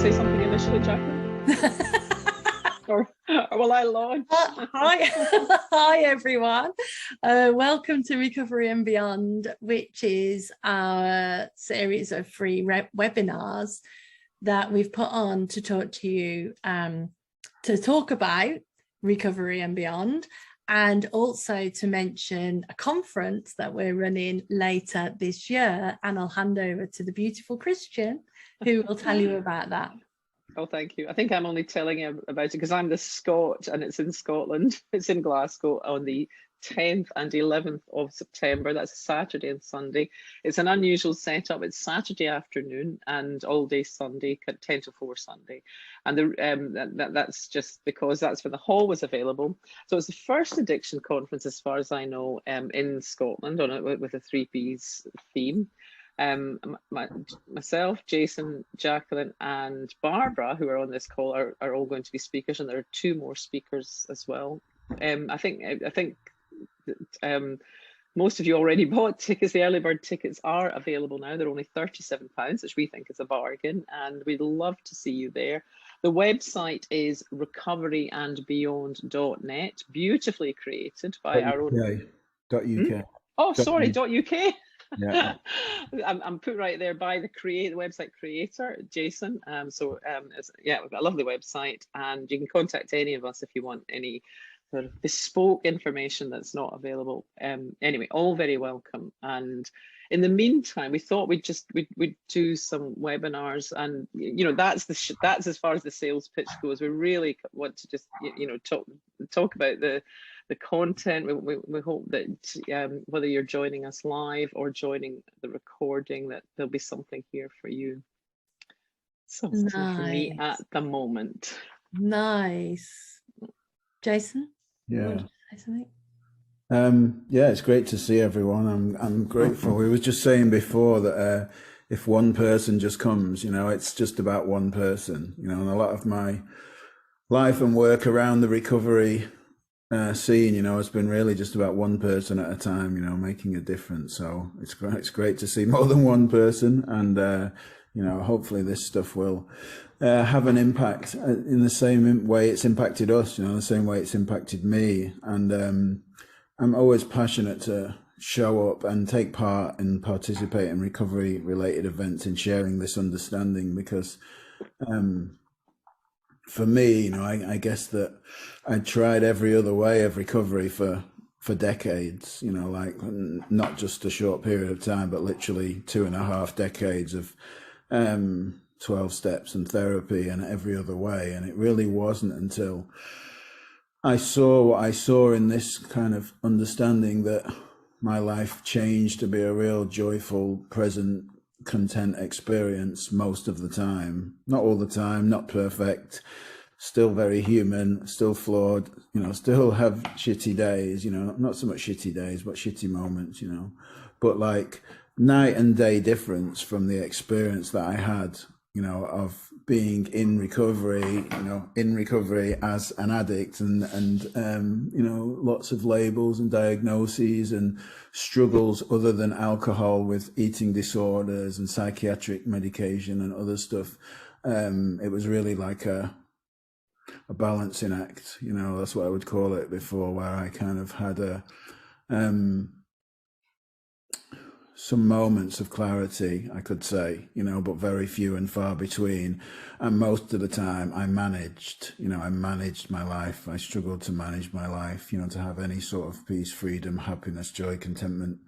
say something initially, Jacqueline? or will I launch? Hi, hi everyone. Welcome to Recovery and Beyond, which is our series of free webinars that we've put on to talk to you, to talk about recovery and beyond, and also to mention a conference that we're running later this year. And I'll hand over to the beautiful Christian, who will tell you about that. Oh, thank you. I think I'm only telling you about it because I'm the Scot and it's in Scotland. It's in Glasgow on the 10th and 11th of September. That's a Saturday and Sunday. It's an unusual setup. It's Saturday afternoon and all day Sunday, 10 to 4 Sunday. And that's just because that's when the hall was available. So it's the first addiction conference, as far as I know, in Scotland with a 3Ps theme. Myself, Jason, Jacqueline, and Barbara, who are on this call, are all going to be speakers, and there are 2 more speakers as well. I think most of you already bought tickets. The early bird tickets are available now. They're only £37, which we think is a bargain, and we'd love to see you there. The website is recoveryandbeyond.net, beautifully created by our own. .uk. Oh, sorry, .uk. Yeah. I'm put right there by the website creator, Jason. So we've got a lovely website, and you can contact any of us if you want any sort of bespoke information that's not available. Anyway, all very welcome. And in the meantime, we thought we'd do some webinars, and that's as far as the sales pitch goes. We really want to just talk about the content. We hope that whether you're joining us live or joining the recording, that there'll be something here for you. So nice. For me at the moment. Nice. Jason? Yeah. Yeah, it's great to see everyone. I'm grateful. We were just saying before that if one person just comes, it's just about one person, and a lot of my life and work around the recovery scene, has been really just about one person at a time, making a difference. So it's great to see more than one person, and hopefully this stuff will have an impact in the same way it's impacted us, the same way it's impacted me. And I'm always passionate to show up and take part and participate in recovery related events and sharing this understanding, because for me, I guess that I tried every other way of recovery for decades, like not just a short period of time, but literally 2.5 decades of 12 steps and therapy and every other way. And it really wasn't until I saw what I saw in this kind of understanding that my life changed to be a real joyful, present, content experience most of the time. Not all the time, not perfect, still very human, still flawed, still have shitty days, not so much shitty days, but shitty moments, but like night and day difference from the experience that I had, of being in recovery as an addict, and lots of labels and diagnoses and struggles other than alcohol with eating disorders and psychiatric medication and other stuff. It was really like a balancing act, that's what I would call it before, where I kind of had some moments of clarity, I could say, but very few and far between. And most of the time I managed my life. I struggled to manage my life, to have any sort of peace, freedom, happiness, joy, contentment.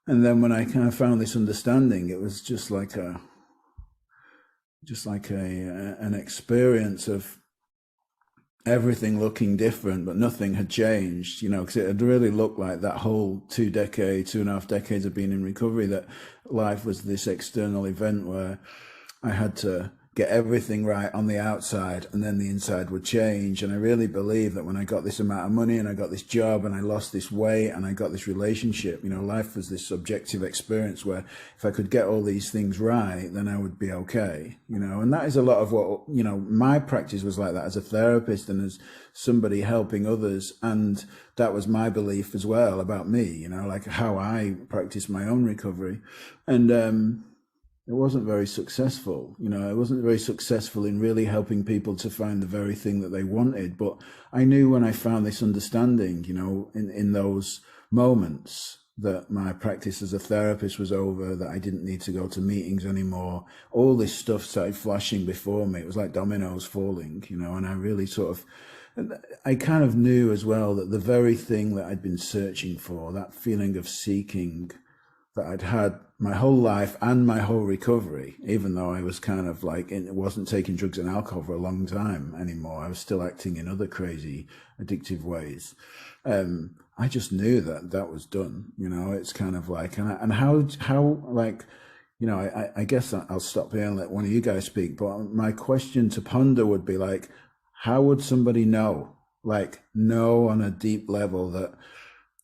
And then when I kind of found this understanding, it was just like an experience of everything looking different, but nothing had changed, because it had really looked like that whole 2.5 decades of being in recovery, that life was this external event where I had to get everything right on the outside and then the inside would change. And I really believe that when I got this amount of money and I got this job and I lost this weight and I got this relationship, life was this subjective experience where if I could get all these things right, then I would be okay, and that is a lot of what, my practice was like that as a therapist and as somebody helping others. And that was my belief as well about me, like how I practice my own recovery. And it wasn't very successful. You know, it wasn't very successful in really helping people to find the very thing that they wanted. But I knew when I found this understanding, you know, in those moments, that my practice as a therapist was over, that I didn't need to go to meetings anymore. All this stuff started flashing before me. It was like dominoes falling, you know, and I really I kind of knew as well that the very thing that I'd been searching for, that feeling of seeking that I'd had my whole life and my whole recovery, even though I was kind of like, it wasn't taking drugs and alcohol for a long time anymore. I was still acting in other crazy addictive ways. I just knew that that was done, you know. It's kind of like, and how like, you know, I guess I'll stop here and let one of you guys speak, but my question to ponder would be like, how would somebody know on a deep level that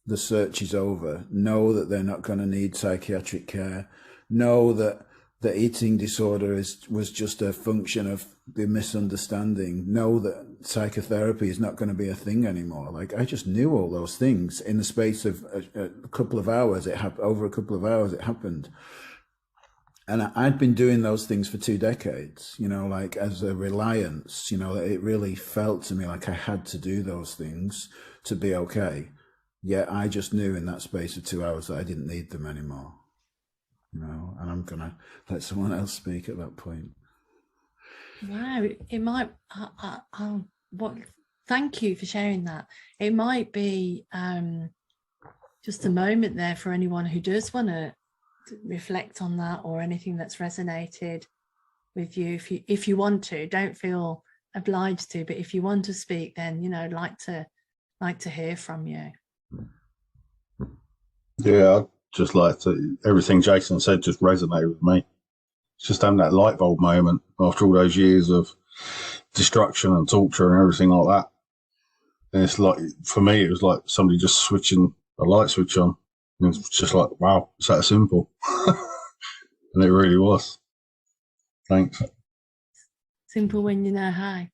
the search is over, know that they're not going to need psychiatric care, know that the eating disorder was just a function of the misunderstanding, know that psychotherapy is not going to be a thing anymore? Like, I just knew all those things in the space of a couple of hours. Over a couple of hours it happened. And I'd been doing those things for 2 decades, you know, like as a reliance, you know. It really felt to me like I had to do those things to be okay. Yet I just knew in that space of 2 hours that I didn't need them anymore, you know. And I'm going to let someone else speak at that point. Wow, it might, thank you for sharing that. It might be just a moment there for anyone who does want to reflect on that, or anything that's resonated with you. If you want to, don't feel obliged to, but if you want to speak, then, you know, like to hear from you. Yeah, I'd just like to, everything Jason said just resonated with me. It's just having that light bulb moment after all those years of destruction and torture and everything like that. And it's like, for me, it was like somebody just switching a light switch on. And it's just like, wow, it's that simple. And it really was. Thanks. Simple when you know how.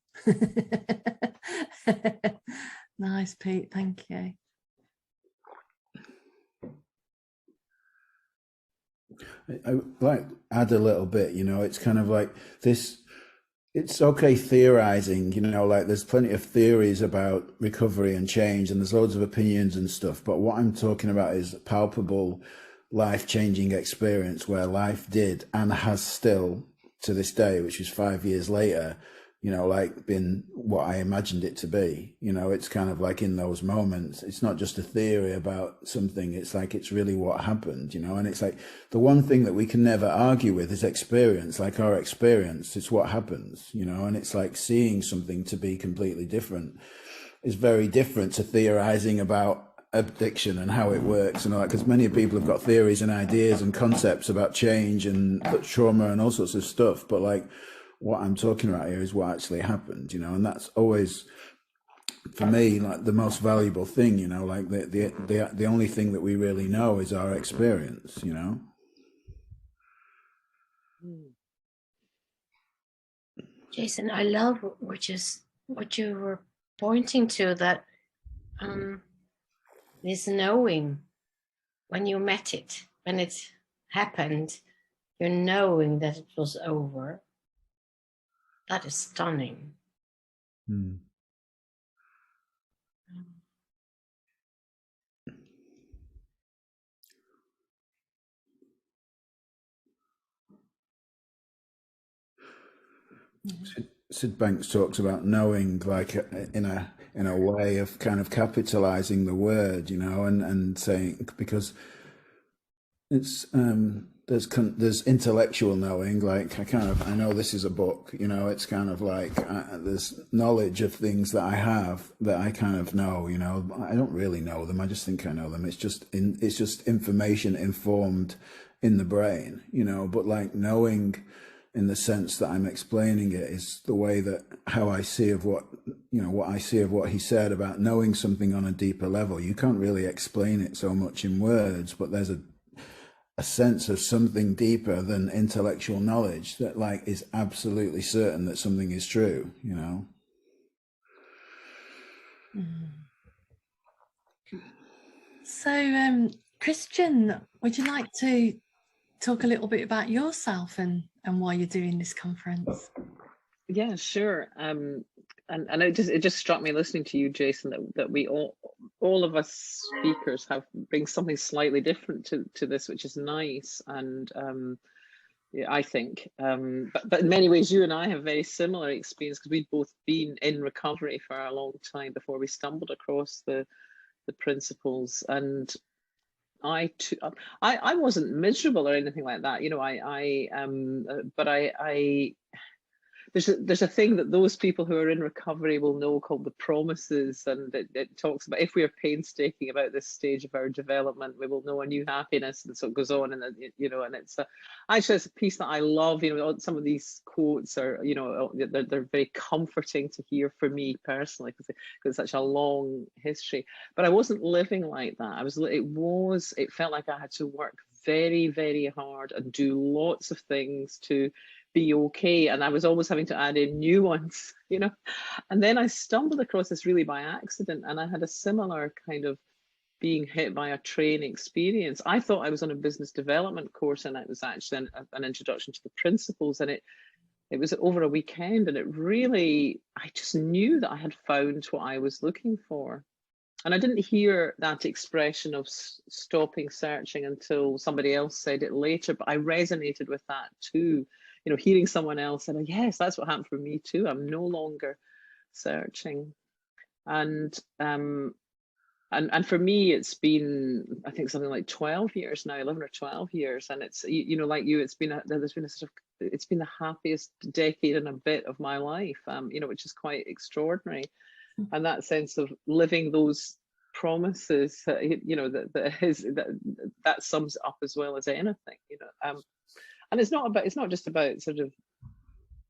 Nice, Pete. Thank you. I like add a little bit, you know. It's kind of like this, it's okay theorizing, you know, like there's plenty of theories about recovery and change, and there's loads of opinions and stuff, but what I'm talking about is palpable life-changing experience where life did and has still to this day, which is 5 years later, you know, like been what I imagined it to be. You know, it's kind of like in those moments, it's not just a theory about something, it's like it's really what happened, you know. And it's like the one thing that we can never argue with is experience, like our experience, it's what happens, you know. And it's like seeing something to be completely different is very different to theorizing about addiction and how it works and all that, because many people have got theories and ideas and concepts about change and trauma and all sorts of stuff, but like what I'm talking about here is what actually happened, you know. And that's always, for me, like the most valuable thing, you know, like the only thing that we really know is our experience, you know. Jason, I love what you were pointing to, that this knowing when you met it, when it happened, you're knowing that it was over. That is stunning. Sid Banks talks about knowing, like in a way of kind of capitalizing the word, you know, and saying, because it's there's intellectual knowing, like I know this is a book, you know. It's kind of like there's knowledge of things that I have that I kind of know, you know. I don't really know them, I just think I know them. It's just information informed in the brain, you know. But like knowing in the sense that I'm explaining it is the way that how I see of what, you know, what I see of what he said about knowing something on a deeper level. You can't really explain it so much in words, but there's a sense of something deeper than intellectual knowledge that like is absolutely certain that something is true, you know. So Christian, would you like to talk a little bit about yourself and why you're doing this conference? Yeah, sure. And it just struck me listening to you, Jason, that we all of us speakers bring something slightly different to this, which is nice. And yeah, I think, but in many ways, you and I have very similar experience, because we'd both been in recovery for a long time before we stumbled across the principles. And I wasn't miserable or anything like that, you know. But there's a thing that those people who are in recovery will know, called the promises, and it talks about, if we are painstaking about this stage of our development, we will know a new happiness, and so it goes on. And you know, and actually it's a piece that I love. You know, some of these quotes are, you know, they're very comforting to hear for me personally, because it's such a long history. But I wasn't living like that. It felt like I had to work very, very hard and do lots of things to be okay, and I was always having to add in new ones, you know. And then I stumbled across this really by accident, and I had a similar kind of being hit by a train experience. I thought I was on a business development course, and it was actually an introduction to the principles, and it was over a weekend, and I just knew that I had found what I was looking for. And I didn't hear that expression of stopping searching until somebody else said it later, but I resonated with that too. You know, hearing someone else say, yes, that's what happened for me too. I'm no longer searching. And for me, it's been, I think, something like 12 years now, 11 or 12 years. And it's, you know, like you, it's been the happiest decade and a bit of my life, you know, which is quite extraordinary. And that sense of living those promises, you know, that sums it up as well as anything, you know. And it's not just about sort of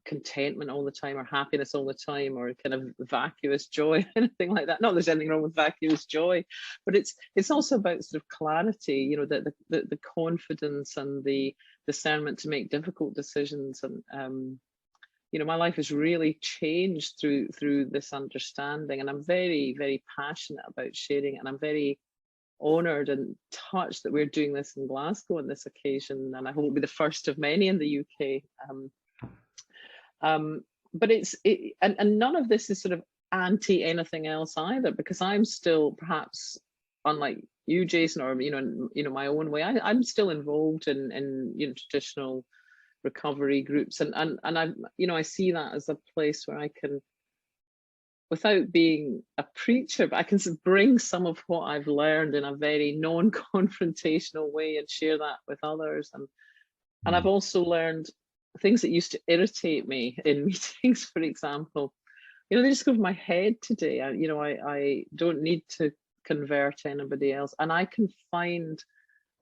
contentment all the time, or happiness all the time, or kind of vacuous joy, anything like that. Not that there's anything wrong with vacuous joy, but it's also about sort of clarity, you know, the confidence and the discernment to make difficult decisions. And you know, my life has really changed through this understanding, and I'm very, very passionate about sharing it. And I'm very honoured and touched that we're doing this in Glasgow on this occasion, and I hope it'll be the first of many in the UK. But and none of this is sort of anti anything else either, because I'm still, perhaps unlike you, Jason, or you know my own way, I'm still involved in you know, traditional recovery groups, and I, you know, I see that as a place where I can, without being a preacher, but I can bring some of what I've learned in a very non-confrontational way and share that with others. And I've also learned things that used to irritate me in meetings, for example. You know, they just go over my head today. You know, I don't need to convert anybody else. And I can find,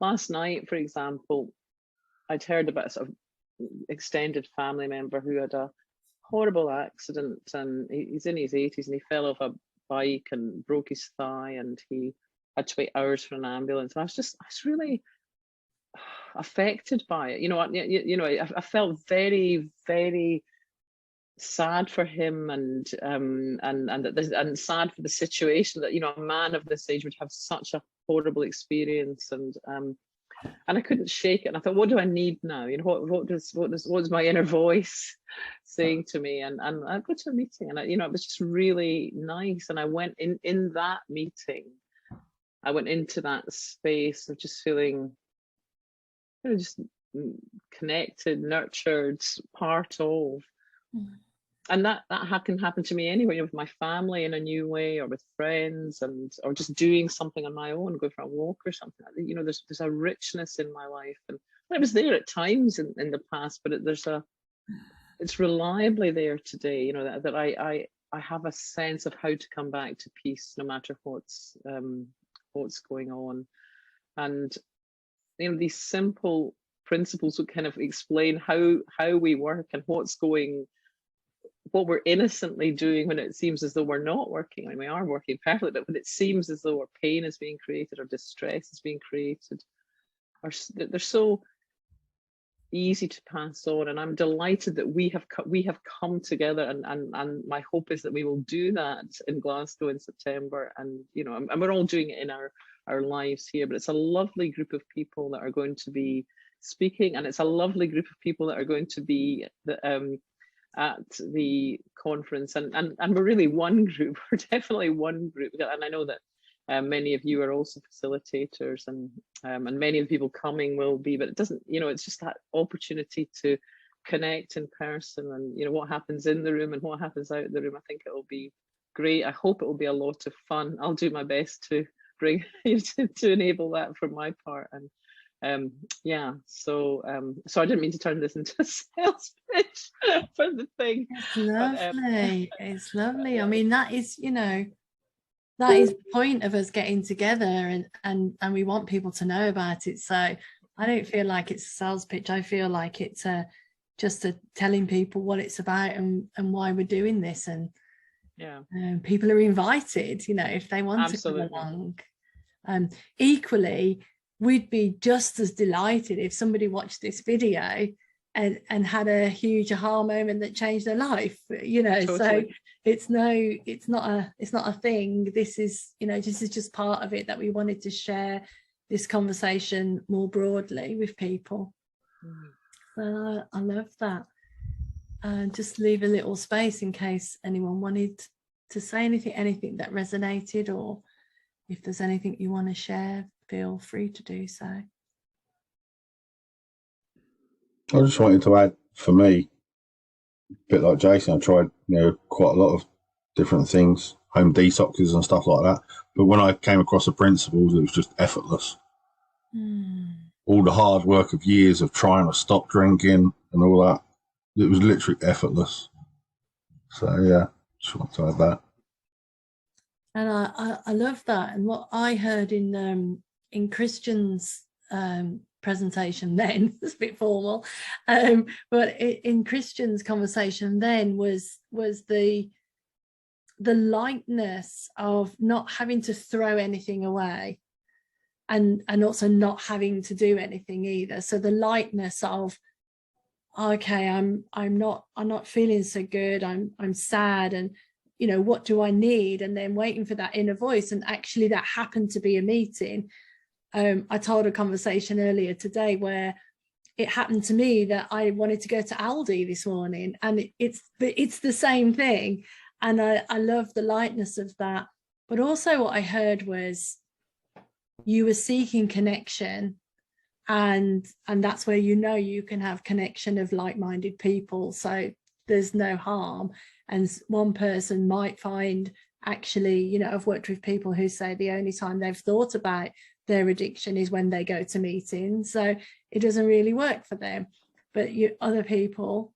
last night, for example, I'd heard about a sort of extended family member who had a horrible accident, and he's in his 80s, and he fell off a bike and broke his thigh, and he had to wait hours for an ambulance. And I was really affected by it. You know, I felt very, very sad for him, and sad for the situation that, you know, a man of this age would have such a horrible experience. And I couldn't shake it. And I thought, what do I need now? You know, what's my inner voice saying to me? And I go to a meeting, and you know, it was just really nice. And I went in that meeting, I went into that space of just feeling, you know, just connected, nurtured, part of. And that can happen to me anyway, you know, with my family in a new way, or with friends, or just doing something on my own, going for a walk or something. You know, there's a richness in my life, and it was there at times in the past, but it's reliably there today. You know, that I have a sense of how to come back to peace, no matter what's going on. And you know, these simple principles would kind of explain how we work, and what we're innocently doing when it seems as though we're not working. I mean, we are working perfectly, but when it seems as though our pain is being created, or distress is being created, they're so easy to pass on. And I'm delighted that we have come together, and my hope is that we will do that in Glasgow in September. And you know, and we're all doing it in our lives here, but it's a lovely group of people that are going to be speaking, and it's a lovely group of people that are going to be at the conference, and we're really one group. We're definitely one group, and I know that many of you are also facilitators, and many of the people coming will be, but it doesn't, you know, it's just that opportunity to connect in person, and you know what happens in the room and what happens out the room. I think it will be great. I hope it will be a lot of fun. I'll do my best to bring to enable that for my part. And yeah, so so I didn't mean to turn this into a sales pitch for the thing. It's lovely. But, it's lovely. I mean, that is, you know, that is the point of us getting together, and we want people to know about it. So I don't feel like it's a sales pitch. I feel like it's just telling people what it's about and why we're doing this. And yeah, people are invited, you know, if they want to come along. Equally, we'd be just as delighted if somebody watched this video and had a huge aha moment that changed their life, you know. Totally. So it's not a thing. This is, you know, this is just part of it, that we wanted to share this conversation more broadly with people. So I love that. Just leave a little space in case anyone wanted to say anything that resonated, or if there's anything you want to share, feel free to do so. I just wanted to add, for me, a bit like Jason, I tried, you know, quite a lot of different things, home detoxes and stuff like that. But when I came across the principles, it was just effortless. All the hard work of years of trying to stop drinking and all that, it was literally effortless. So yeah, just wanted to add that. And I love that. And what I heard in Christian's presentation then, it's a bit formal, but in Christian's conversation then was the lightness of not having to throw anything away, and also not having to do anything either. So the lightness of, okay, I'm not feeling so good, I'm sad, and you know, what do I need? And then waiting for that inner voice. And actually that happened to be a meeting. I told a conversation earlier today where it happened to me that I wanted to go to Aldi this morning, and it's the same thing. And I love the lightness of that. But also what I heard was you were seeking connection, and that's where, you know, you can have connection of like-minded people. So there's no harm. And one person might find, actually, you know, I've worked with people who say the only time they've thought about their addiction is when they go to meetings. So it doesn't really work for them. But other people,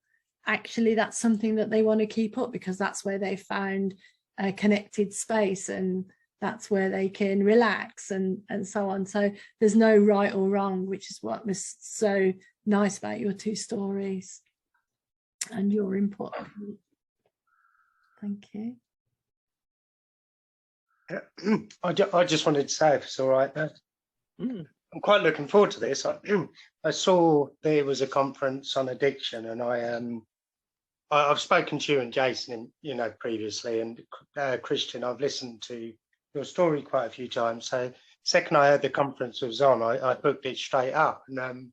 actually, that's something that they want to keep up, because that's where they found a connected space, and that's where they can relax and so on. So there's no right or wrong, which is what was so nice about your two stories and your input. Thank you. I just wanted to say, if it's all right, I'm quite looking forward to this. I saw there was a conference on addiction, and I've spoken to you and Jason, you know, previously, and Christian, I've listened to your story quite a few times. So second I heard the conference was on, I booked it straight up, and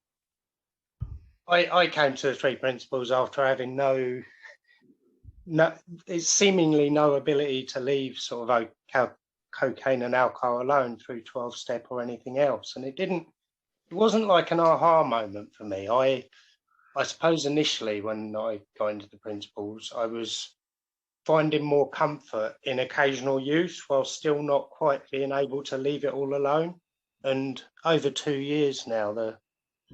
I came to the three principles after having it's seemingly no ability to leave sort of cocaine and alcohol alone through 12-step or anything else. And it wasn't like an aha moment for me. I suppose initially when I got into the principles, I was finding more comfort in occasional use while still not quite being able to leave it all alone. And over 2 years now, the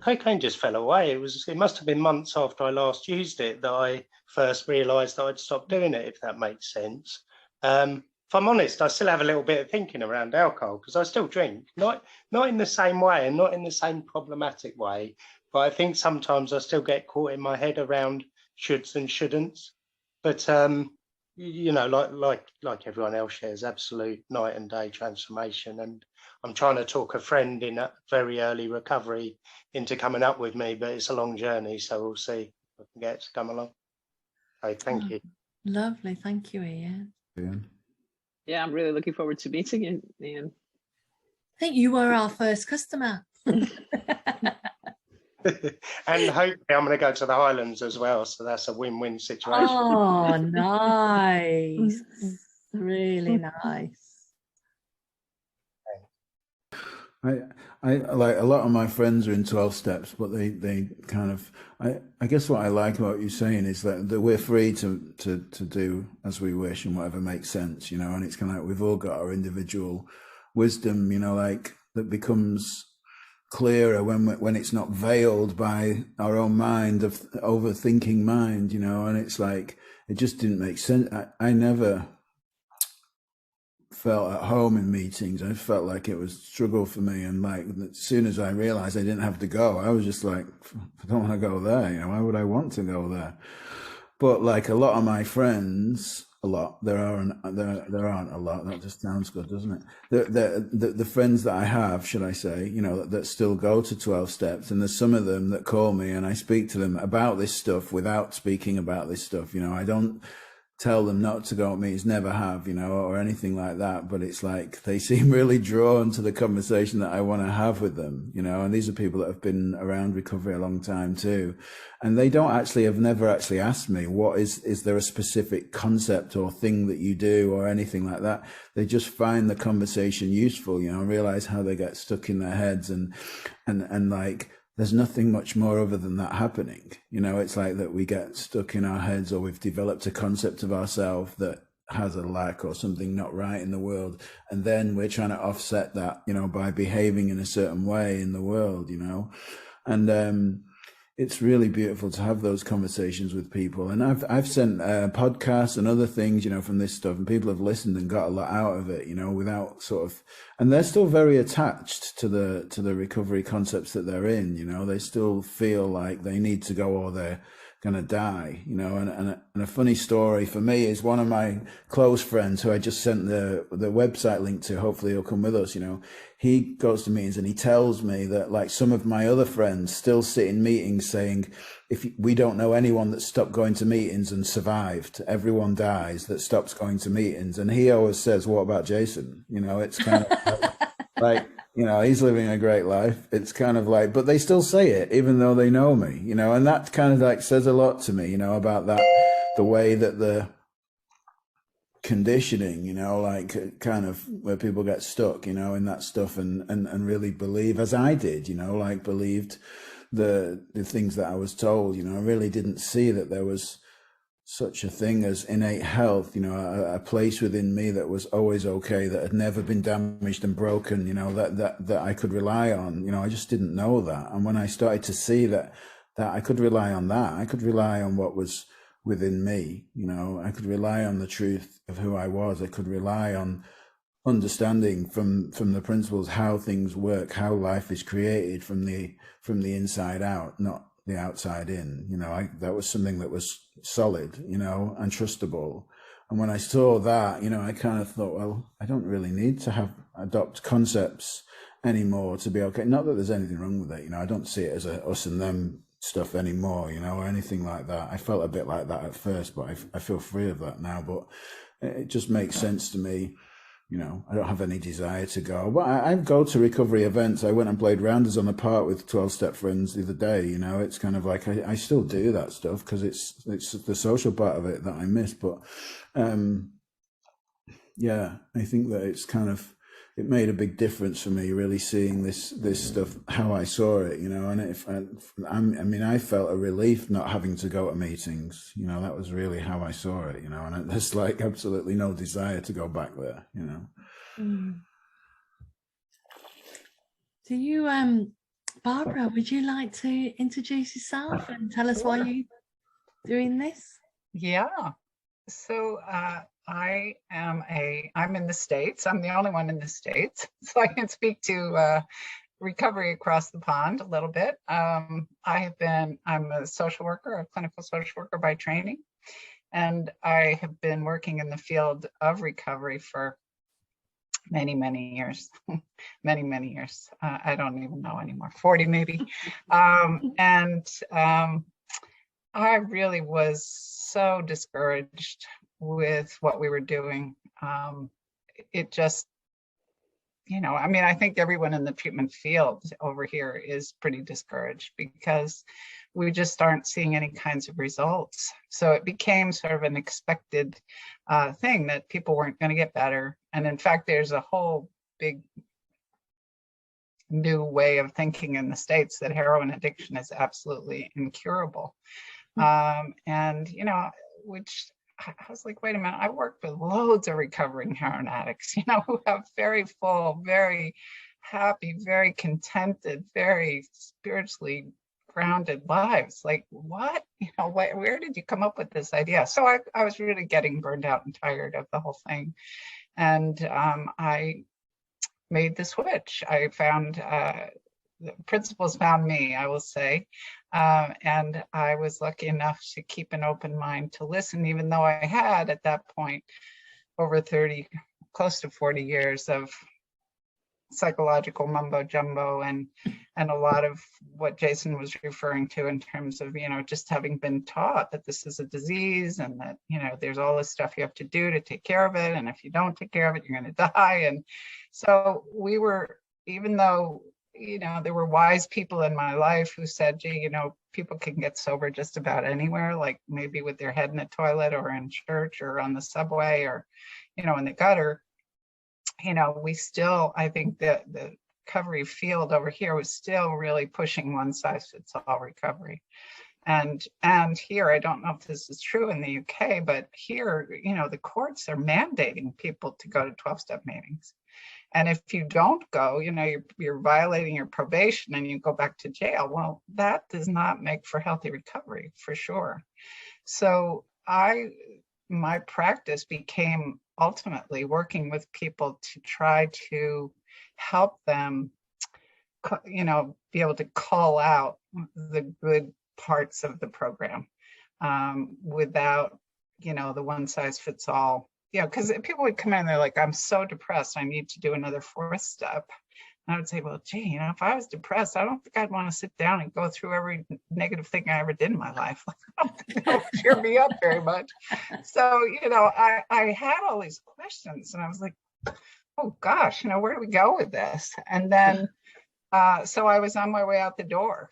cocaine just fell away. It must have been months after I last used it that I first realised that I'd stopped doing it, if that makes sense. If I'm honest, I still have a little bit of thinking around alcohol, because I still drink, not in the same way and not in the same problematic way, but I think sometimes I still get caught in my head around shoulds and shouldn'ts. But you know, like everyone else shares absolute night and day transformation, and I'm trying to talk a friend in a very early recovery into coming up with me, but it's a long journey, so we'll see if I can get to come along. So thank you. Lovely, thank you, Ian. Yeah, I'm really looking forward to meeting you, Ian. I think you were our first customer. And hopefully I'm going to go to the Highlands as well. So that's a win-win situation. Oh, nice. Really nice. I like a lot of my friends are in 12 steps, but they kind of, I guess what I like about you saying is that we're free to do as we wish and whatever makes sense, you know, and it's kind of like we've all got our individual wisdom, you know, like that becomes clearer when it's not veiled by our own mind of overthinking mind, you know, and it's like, it just didn't make sense. I never felt at home in meetings. I felt like it was a struggle for me, and like as soon as I realized I didn't have to go, I was just like, I don't want to go there, you know, why would I want to go there? But like a lot of my friends, there aren't a lot, that just sounds good, doesn't it? The friends that I have, should I say, you know, that still go to 12 steps, and there's some of them that call me and I speak to them about this stuff without speaking about this stuff, you know. I don't tell them not to go at meetings, never have, you know, or anything like that. But it's like they seem really drawn to the conversation that I want to have with them, you know. And these are people that have been around recovery a long time too. And they have never actually asked me, is there a specific concept or thing that you do or anything like that? They just find the conversation useful, you know, realize how they get stuck in their heads and like, there's nothing much more other than that happening. You know, it's like that we get stuck in our heads, or we've developed a concept of ourselves that has a lack or something not right in the world. And then we're trying to offset that, you know, by behaving in a certain way in the world, you know. And it's really beautiful to have those conversations with people. And I've sent podcasts and other things, you know, from this stuff, and people have listened and got a lot out of it, you know, without sort of, and they're still very attached to the recovery concepts that they're in, you know. They still feel like they need to go or they're gonna die, you know. And a funny story for me is one of my close friends who I just sent the website link to, hopefully he'll come with us, you know. He goes to meetings and he tells me that like some of my other friends still sit in meetings saying, if we don't know anyone that stopped going to meetings and survived, everyone dies that stops going to meetings. And he always says, what about Jason? You know, it's kind of like, you know, he's living a great life. It's kind of like, but they still say it, even though they know me, you know, and that kind of like says a lot to me, you know, about that, the way that the conditioning, you know, like kind of where people get stuck, you know, in that stuff and really believe, as I did, you know, like believed the things that I was told, you know. I really didn't see that there was such a thing as innate health, you know, a place within me that was always okay, that had never been damaged and broken, you know, that I could rely on, you know. I just didn't know that. And when I started to see that I could rely on that, I could rely on what was within me, you know, I could rely on the truth of who I was. I could rely on understanding from the principles how things work, how life is created from the inside out, not the outside in, you know. That was something that was solid, you know, and trustable. And when I saw that, you know, I kind of thought, well, I don't really need to adopt concepts anymore to be okay. Not that there's anything wrong with it, you know. I don't see it as a us and them stuff anymore, you know, or anything like that. I felt a bit like that at first, but I feel free of that now. But it just makes sense to me. You know, I don't have any desire to go, but I go to recovery events. I went and played rounders on the park with 12-step friends the other day. You know, it's kind of like I still do that stuff because it's the social part of it that I miss. But yeah, I think that it's kind of, it made a big difference for me really seeing this stuff, how I saw it, you know. And I mean, I felt a relief not having to go to meetings, you know. That was really how I saw it, you know. And there's like absolutely no desire to go back there, you know. Do you, Barbara, would you like to introduce yourself and tell us why you're doing this? Yeah. So I'm in the States. I'm the only one in the States. So I can speak to recovery across the pond a little bit. I'm a social worker, a clinical social worker by training. And I have been working in the field of recovery for many, many years, many years. I don't even know anymore, 40 maybe. I really was so discouraged with what we were doing. It just you know, I mean, I think everyone in the treatment field over here is pretty discouraged because we just aren't seeing any kinds of results. So it became sort of an expected thing that people weren't going to get better. And in fact, there's a whole big new way of thinking in the States that heroin addiction is absolutely incurable. And, you know, which I was like, wait a minute, I work with loads of recovering heroin addicts, you know, who have very full, very happy, very contented, very spiritually grounded lives. Like, what, you know, where did you come up with this idea? So I was really getting burned out and tired of the whole thing. And I made the switch. I found the principals found me, I will say, and I was lucky enough to keep an open mind to listen, even though I had at that point over 30, close to 40 years of psychological mumbo jumbo and a lot of what Jason was referring to in terms of, you know, just having been taught that this is a disease and that, you know, there's all this stuff you have to do to take care of it, and if you don't take care of it, you're going to die. And so we were, even though, you know, there were wise people in my life who said, gee, you know, people can get sober just about anywhere, like maybe with their head in the toilet or in church or on the subway or, you know, in the gutter. You know, we still, I think that the recovery field over here was still really pushing one size fits all recovery. And here, I don't know if this is true in the UK, but here, you know, the courts are mandating people to go to 12-step meetings. And if you don't go, you know, you're violating your probation and you go back to jail. Well, that does not make for healthy recovery, for sure. So my practice became ultimately working with people to try to help them, you know, be able to call out the good parts of the program without, you know, the one size fits all. Yeah, because people would come in, they're like, I'm so depressed, I need to do another 4th step. And I would say, well, gee, you know, if I was depressed, I don't think I'd want to sit down and go through every negative thing I ever did in my life. Like, I don't think that would cheer me up very much. So, you know, I had all these questions and I was like, oh gosh, you know, where do we go with this? And then, so I was on my way out the door.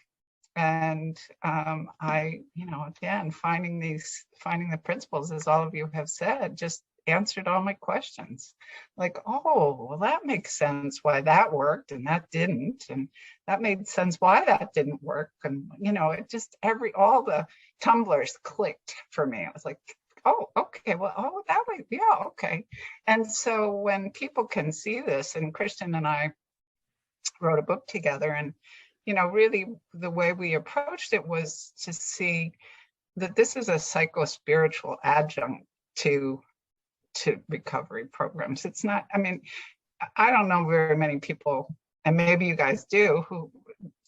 And I, you know, again, finding the principles, as all of you have said, just answered all my questions. Like, oh, well, that makes sense why that worked and that didn't. And that made sense why that didn't work. And, you know, it just all the tumblers clicked for me. I was like, oh, okay, well, oh, that way, yeah, okay. And so when people can see this, and Christian and I wrote a book together, and, you know, really the way we approached it was to see that this is a psycho-spiritual adjunct to recovery programs. It's not, I mean, I don't know very many people, and maybe you guys do, who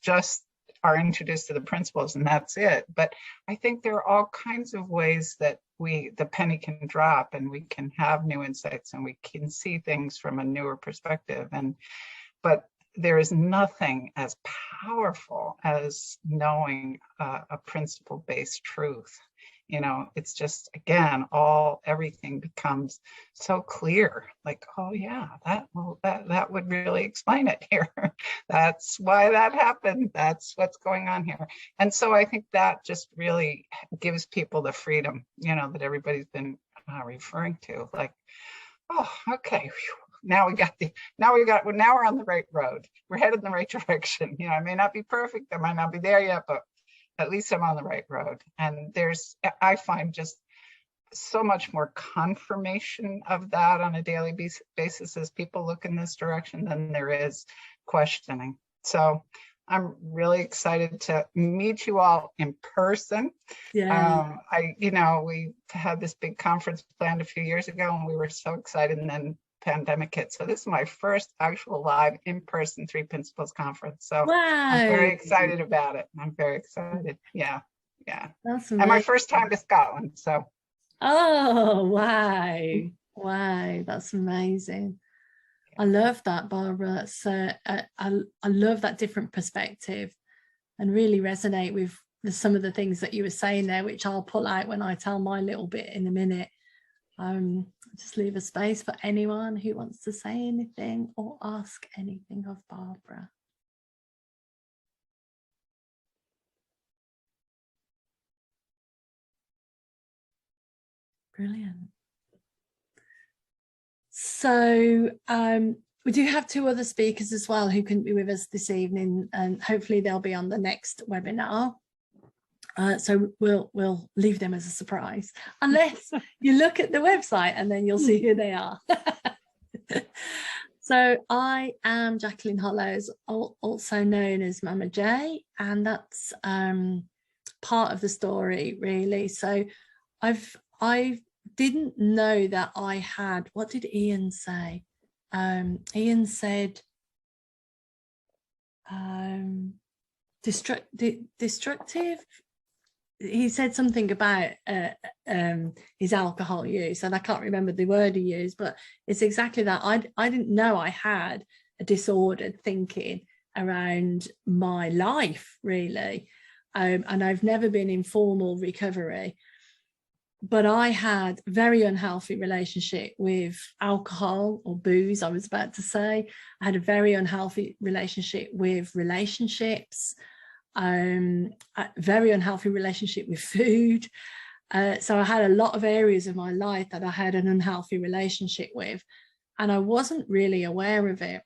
just are introduced to the principles and that's it. But I think there are all kinds of ways that the penny can drop and we can have new insights and we can see things from a newer perspective. But there is nothing as powerful as knowing a principle-based truth. You know, it's just, again, everything becomes so clear. Like, oh yeah, that would really explain it here. That's why that happened. That's what's going on here. And so I think that just really gives people the freedom, you know, that everybody's been referring to. Like, oh, okay. Now we're on the right road. We're headed in the right direction. You know, I may not be perfect. I might not be there yet, but at least I'm on the right road. And I find just so much more confirmation of that on a daily basis as people look in this direction than there is questioning. So I'm really excited to meet you all in person. Yeah. We had this big conference planned a few years ago and we were so excited, and then pandemic hit. So this is my first actual live in-person 3 Principles conference. So wow. I'm very excited about it. I'm very excited. Yeah. That's amazing. And my first time to Scotland. So. Oh, wow. That's amazing. I love that, Barbara. So I love that different perspective and really resonate with some of the things that you were saying there, which I'll pull out when I tell my little bit in a minute. just leave a space for anyone who wants to say anything or ask anything of Barbara. Brilliant. So we do have two other speakers as well who couldn't be with us this evening, and hopefully they'll be on the next webinar. So we'll leave them as a surprise, unless you look at the website and then you'll see who they are. So I am Jacqueline Hollows, also known as Mama J, and that's part of the story, really. So I didn't know that I had, what did Ian say? Ian said destructive. He said something about his alcohol use, and I can't remember the word he used, but it's exactly that. I didn't know I had a disordered thinking around my life, really, and I've never been in formal recovery, but I had a very unhealthy relationship with alcohol, or booze, I was about to say. I had a very unhealthy relationship with relationships, a very unhealthy relationship with food. So I had a lot of areas of my life that I had an unhealthy relationship with, and I wasn't really aware of it.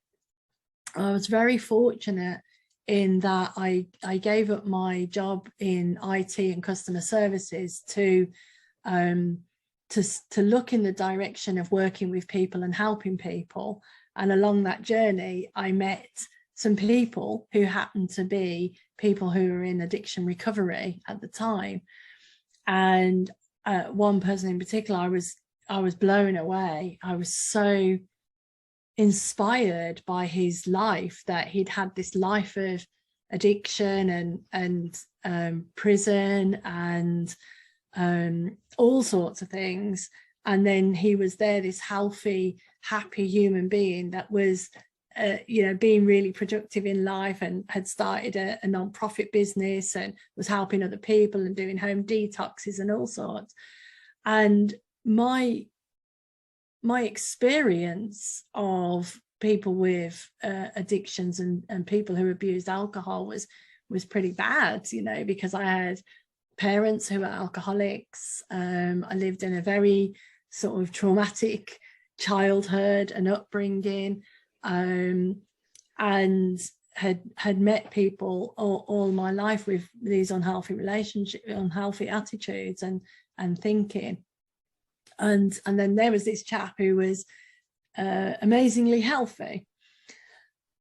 I was very fortunate in that I gave up my job in IT and customer services to look in the direction of working with people and helping people. And along that journey, I met some people who happened to be people who were in addiction recovery at the time. And one person in particular, I was blown away. I was so inspired by his life, that he'd had this life of addiction and prison and all sorts of things, and then he was there, this healthy, happy human being that was being really productive in life, and had started a non-profit business and was helping other people and doing home detoxes and all sorts. And my experience of people with addictions and people who abused alcohol was pretty bad, because I had parents who were alcoholics. I lived in a very sort of traumatic childhood and upbringing, and had met people all my life with these unhealthy relationships, unhealthy attitudes and thinking. And then there was this chap who was amazingly healthy.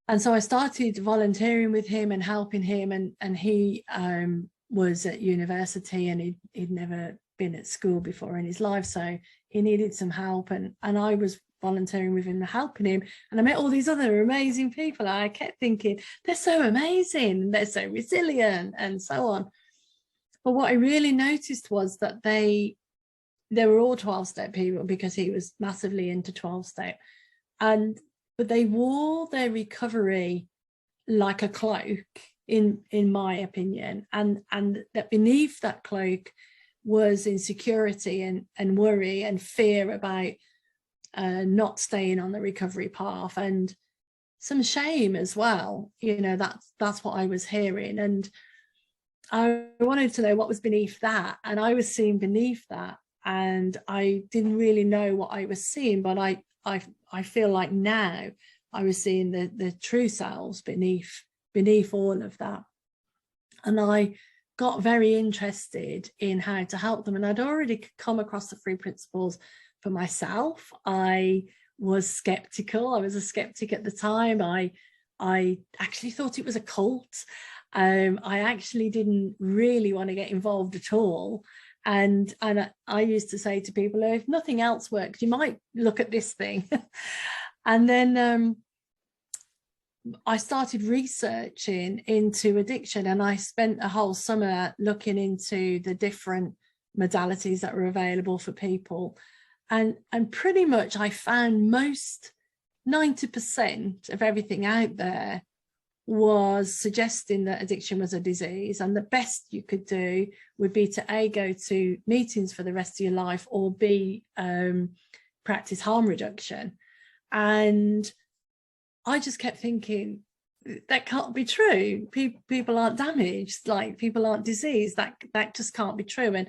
And so I started volunteering with him and helping him, and he was at university, and he'd never been at school before in his life, so he needed some help, and I was volunteering with him and helping him. And I met all these other amazing people. I kept thinking, they're so amazing, they're so resilient and so on. But what I really noticed was that they were all 12-step people, because he was massively into 12-step, but they wore their recovery like a cloak, in my opinion, and that beneath that cloak was insecurity and worry and fear about not staying on the recovery path, and some shame as well. That's what I was hearing, and I wanted to know what was beneath that, and I was seeing beneath that, and I didn't really know what I was seeing, but I feel like now I was seeing the true selves beneath all of that. And I got very interested in how to help them, and I'd already come across the 3 principles for myself. I was skeptical. I was a skeptic at the time. I actually thought it was a cult. I actually didn't really want to get involved at all. And I used to say to people, if nothing else works, you might look at this thing. And then I started researching into addiction, and I spent a whole summer looking into the different modalities that were available for people. And pretty much I found 90% of everything out there was suggesting that addiction was a disease, and the best you could do would be to A, go to meetings for the rest of your life, or B, practice harm reduction. And I just kept thinking, that can't be true. People aren't damaged, like people aren't diseased. That just can't be true. And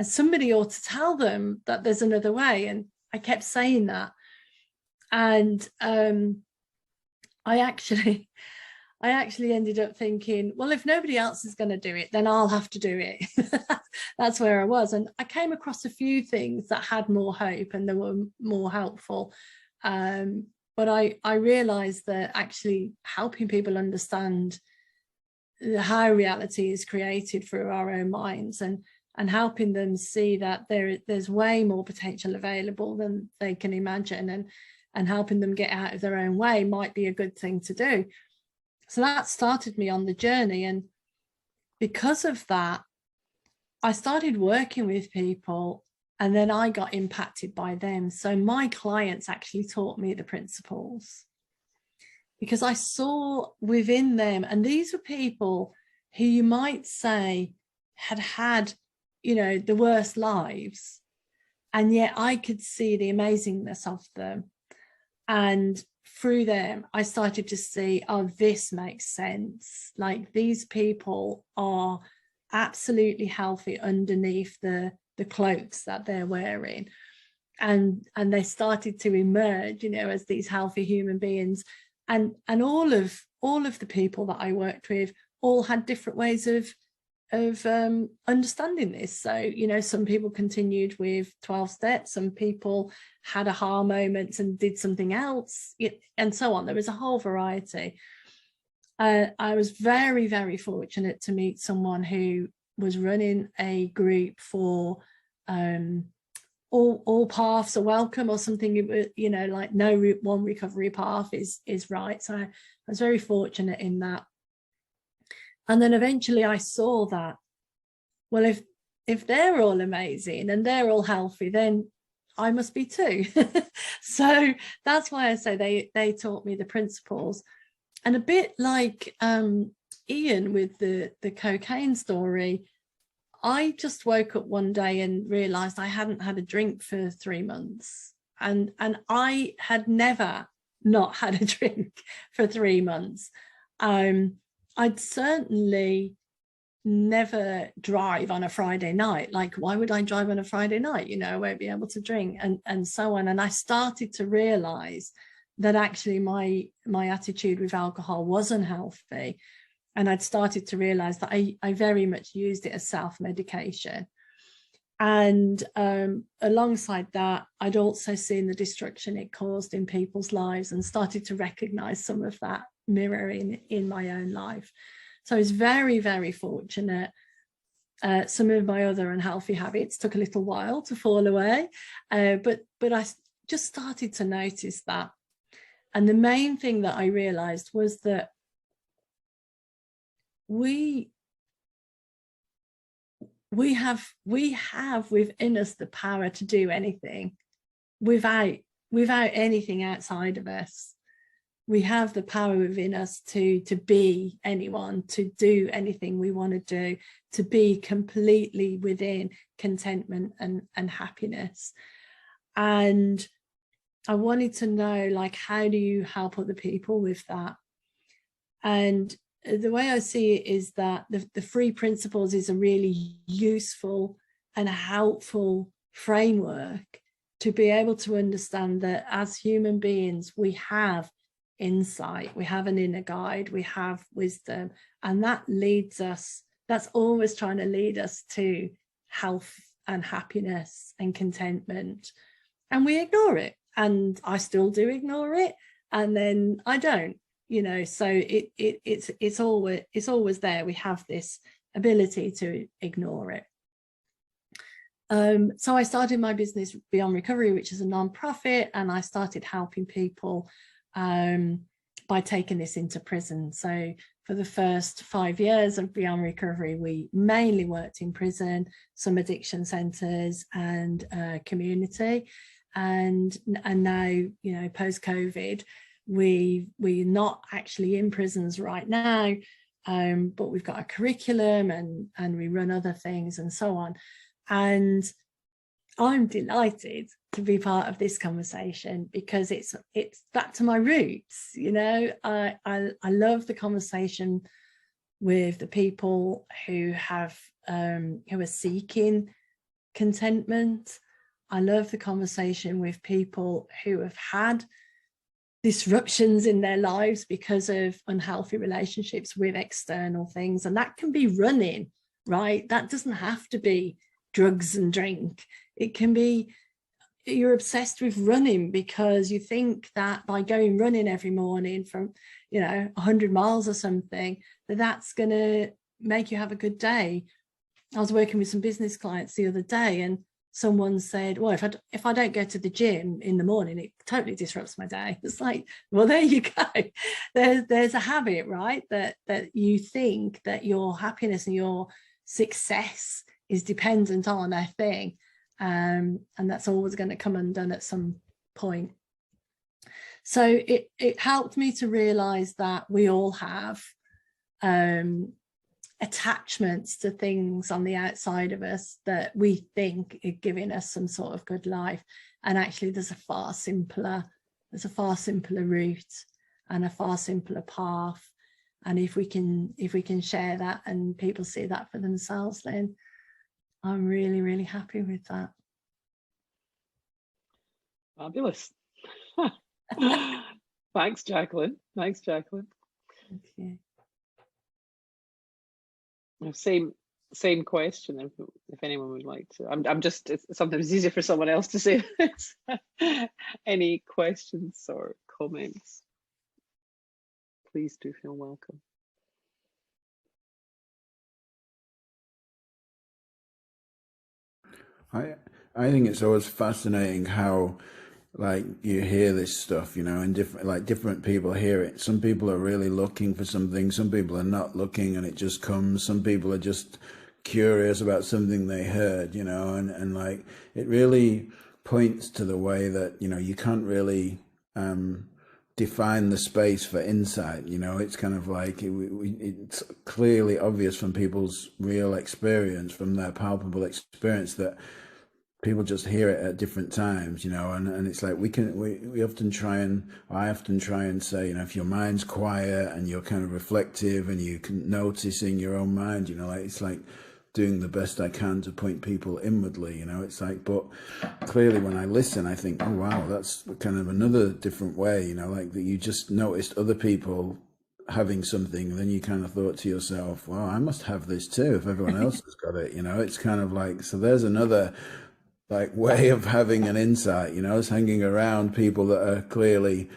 somebody ought to tell them that there's another way. And I kept saying that. And I actually ended up thinking, well, if nobody else is going to do it, then I'll have to do it. That's where I was. And I came across a few things that had more hope and they were more helpful. But I realized that actually helping people understand how reality is created through our own minds, and helping them see that there's way more potential available than they can imagine, and helping them get out of their own way might be a good thing to do. So that started me on the journey. And because of that, I started working with people, and then I got impacted by them. So my clients actually taught me the principles, because I saw within them, and these were people who you might say had, the worst lives. And yet I could see the amazingness of them. And through them, I started to see, oh, this makes sense. Like, these people are absolutely healthy underneath the cloaks that they're wearing. And they started to emerge, as these healthy human beings. And all of the people that I worked with all had different ways of understanding this. So, some people continued with 12 steps, some people had aha moments and did something else, and so on. There was a whole variety. I was very, very fortunate to meet someone who was running a group for all paths are welcome, or something, like no one recovery path is right. So I was very fortunate in that. And then eventually I saw that, well, if they're all amazing and they're all healthy, then I must be too. So that's why I say they taught me the principles. And a bit like Ian with the cocaine story, I just woke up one day and realized I hadn't had a drink for 3 months. And I had never not had a drink for 3 months. I'd certainly never drive on a Friday night. Like, why would I drive on a Friday night? I won't be able to drink, and so on. And I started to realize that actually my attitude with alcohol was unhealthy. And I'd started to realize that I very much used it as self-medication. And alongside that, I'd also seen the destruction it caused in people's lives, and started to recognize some of that mirroring in my own life. So I was very, very fortunate. Some of my other unhealthy habits took a little while to fall away, but I just started to notice that. And the main thing that I realized was that we have within us the power to do anything without anything outside of us. We have the power within us to be anyone, to do anything we want to do, to be completely within contentment and happiness. And I wanted to know, like, how do you help other people with that? And the way I see it is that the 3 principles is a really useful and helpful framework to be able to understand that as human beings, we have insight, we have an inner guide, we have wisdom, and that leads us, that's always trying to lead us to health and happiness and contentment. And we ignore it, and I still do ignore it, and then I don't. So it's always there. We have this ability to ignore it. So I started my business Beyond Recovery, which is a non-profit, and I started helping people by taking this into prison. So for the first 5 years of Beyond Recovery, we mainly worked in prison, some addiction centres, and community. And now, post-COVID, We're not actually in prisons right now, but we've got a curriculum and we run other things and so on. And I'm delighted to be part of this conversation because it's back to my roots. You know, I love the conversation with the people who are seeking contentment. I love the conversation with people who have had disruptions in their lives because of unhealthy relationships with external things, and that can be running, right? That doesn't have to be drugs and drink. It can be you're obsessed with running because you think that by going running every morning from 100 miles or something, that's going to make you have a good day. I was working with some business clients the other day, and someone said, well, if I don't go to the gym in the morning, it totally disrupts my day. It's like, well, there you go. There's a habit, right? That you think that your happiness and your success is dependent on a thing. And that's always going to come undone at some point. So it helped me to realize that we all have attachments to things on the outside of us that we think are giving us some sort of good life. And actually there's a far simpler route and a far simpler path. And if we can share that and people see that for themselves, then I'm really, really happy with that. Fabulous. Thanks, Jacqueline. Thanks, Jacqueline. Thank you. Same question. If anyone would like to, I'm just. It's sometimes easier for someone else to say this. Any questions or comments? Please do feel welcome. I think it's always fascinating how, like, you hear this stuff, and different people hear it. Some people are really looking for something, some people are not looking and it just comes. Some people are just curious about something they heard, and like it really points to the way that you can't really define the space for insight. It's kind of like it's clearly obvious from people's real experience, from their palpable experience, that people just hear it at different times, and it's like I often try and say, if your mind's quiet and you're kind of reflective and you can noticing your own mind, it's like doing the best I can to point people inwardly, it's like, but clearly when I listen, I think, oh wow, that's kind of another different way, like that you just noticed other people having something, and then you kind of thought to yourself, well, I must have this too if everyone else has got it, it's kind of like, so there's another like way of having an insight, it's hanging around people that are clearly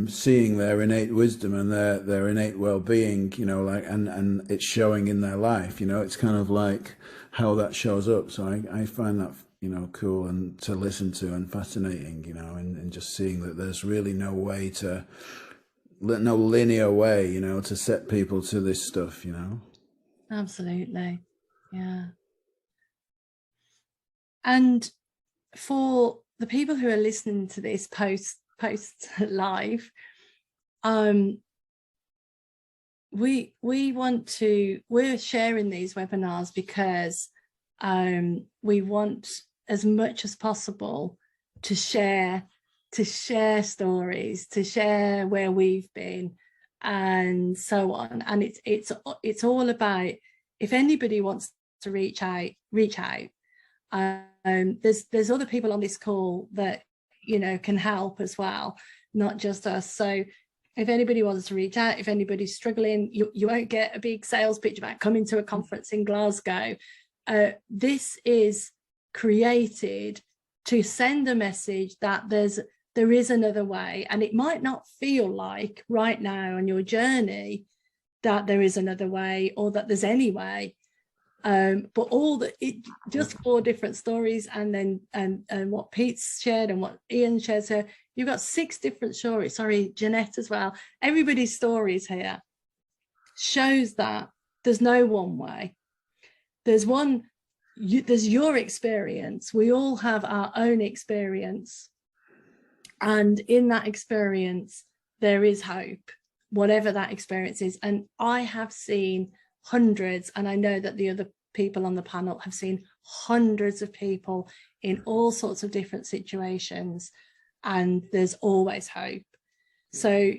seeing their innate wisdom and their innate well-being, like, and it's showing in their life, it's kind of like how that shows up. So I find that, cool and to listen to and fascinating, and just seeing that there's really no linear way, to set people to this stuff, Absolutely. Yeah. And for the people who are listening to this post live, we're sharing these webinars because we want as much as possible to share stories, to share where we've been and so on. And it's all about, if anybody wants to reach out. There's other people on this call that can help as well, not just us. So if anybody wants to reach out, if anybody's struggling, you won't get a big sales pitch about coming to a conference in Glasgow. This is created to send a message that there is another way, and it might not feel like right now on your journey that there is another way or that there's any way. But just 4 different stories, and then and what Pete's shared and what Ian shared here, you've got 6 different stories. Sorry, Jeanette as well. Everybody's stories here shows that there's no one way. There's your experience. We all have our own experience, and in that experience, there is hope, whatever that experience is. And I have seen hundreds, and I know that the other people on the panel have seen hundreds of people in all sorts of different situations, and there's always hope. So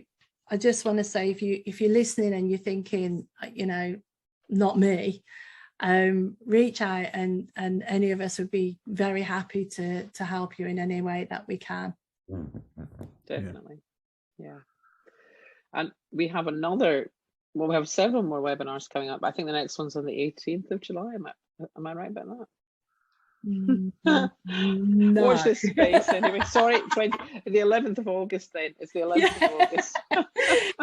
I just want to say, if you're listening and you're thinking, you know, not me, reach out, and any of us would be very happy to help you in any way that we can. Definitely. Yeah. And we have we have several more webinars coming up. I think the next one's on the 18th of July. Am I right about that? No. Watch this space anyway. Sorry, the 11th of August then. It's the 11th of August.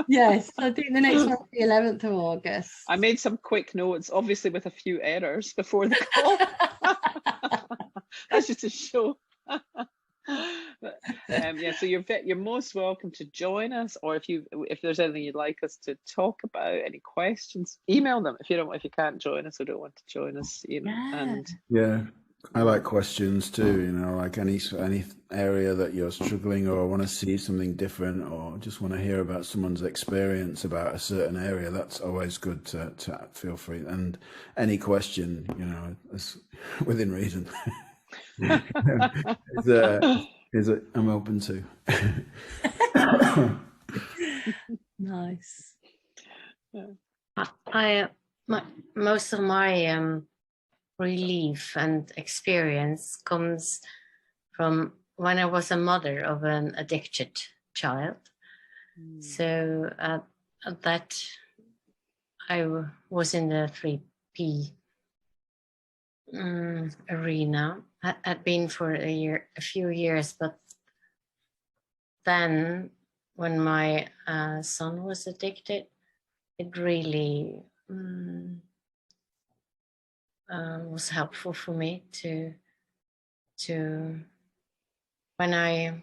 Yes, I think the next one's the 11th of August. I made some quick notes, obviously with a few errors before the call. That's just a show. But, yeah, so you're most welcome to join us, or if there's anything you'd like us to talk about, any questions, email them. If you can't join us or don't want to join us, you know. Yeah. And Yeah, I like questions too, you know, like any area that you're struggling, or want to see something different, or just want to hear about someone's experience about a certain area. That's always good to feel free. And any question, you know, is within reason. I'm open to. Nice. Most of my relief and experience comes from when I was a mother of an addicted child. So that I was in the 3P arena. Had been for a few years, but then when my son was addicted, it really was helpful for me to when I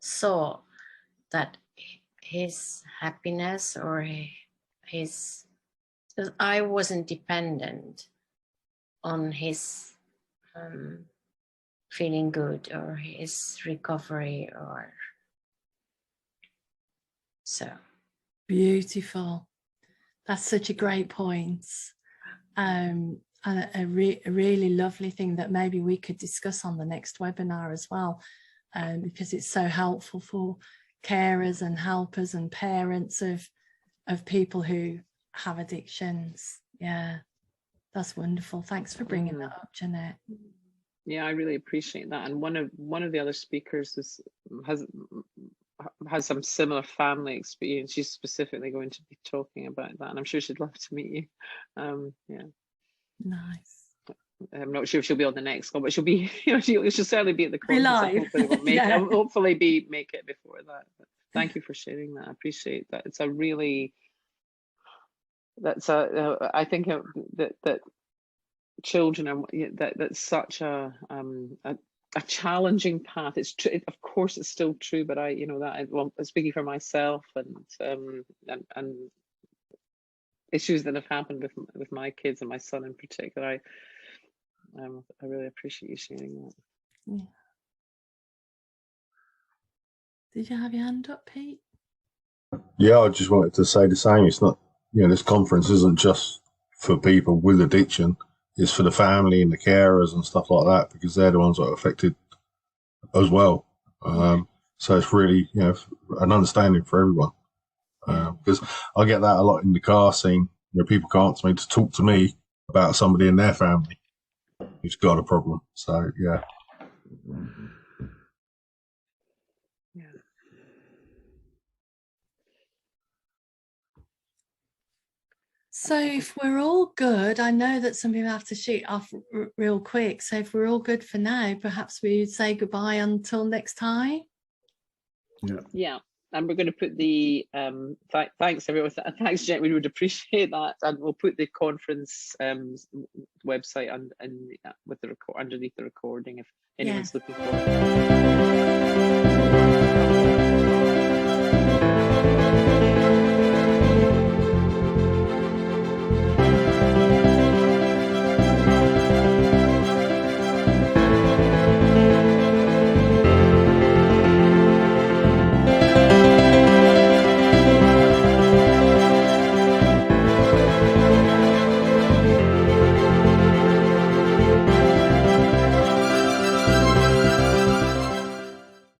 saw that his happiness or I wasn't dependent on his feeling good or his recovery, or so. Beautiful. That's such a great point. And a really lovely thing that maybe we could discuss on the next webinar as well, because it's so helpful for carers and helpers and parents of people who have addictions. Yeah, that's wonderful. Thanks for bringing that up, Jeanette. Yeah, I really appreciate that. And one of the other speakers has some similar family experience. She's specifically going to be talking about that, and I'm sure she'd love to meet you. Yeah. Nice. I'm not sure if she'll be on the next one, but she'll be, you know, she'll certainly be at the conference. Hopefully we'll make Yeah. hopefully make it before that. But thank you for sharing that. I appreciate that. It's a really, I think that children are that's such a challenging path. It's true, of course, it's still true, but speaking for myself and issues that have happened with my kids and my son in particular, I really appreciate you sharing that. Yeah. Did you have your hand up, Pete? Yeah, I just wanted to say the same. It's not, you know, this conference isn't just for people with addiction. It's for the family and the carers and stuff like that, because they're the ones that are affected as well. So it's really, you know, an understanding for everyone. Because I get that a lot in the car scene. You know, people come up to me to talk to me about somebody in their family who's got a problem. So, yeah. So if we're all good, I know that some people have to shoot off real quick. So if we're all good for now, perhaps we would say goodbye until next time. Yeah. And we're going to put the thanks everyone. Thanks, Jen. We would appreciate that, and we'll put the conference website and with the underneath the recording if anyone's looking for it.